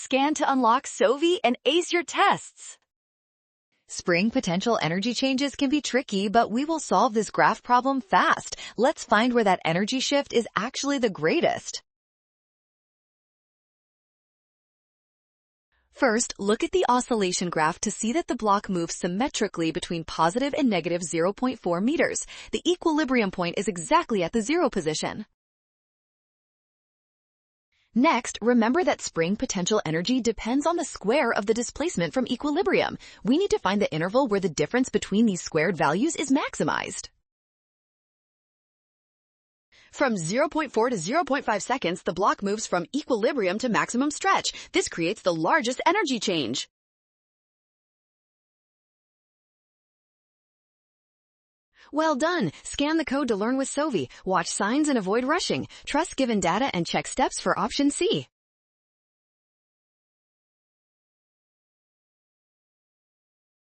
Scan to unlock Sovi and ace your tests. Spring potential energy changes can be tricky, but we will solve this graph problem fast. Let's find where that energy shift is actually the greatest. First, look at the oscillation graph to see that the block moves symmetrically between positive and negative 0.4 meters. The equilibrium point is exactly at the 0 position. Next, remember that spring potential energy depends on the square of the displacement from equilibrium. We need to find the interval where the difference between these squared values is maximized. From 0.4 to 0.5 seconds, the block moves from equilibrium to maximum stretch. This creates the largest energy change. Well done! Scan the code to learn with Sovi. Watch signs and avoid rushing. Trust given data and check steps for option C.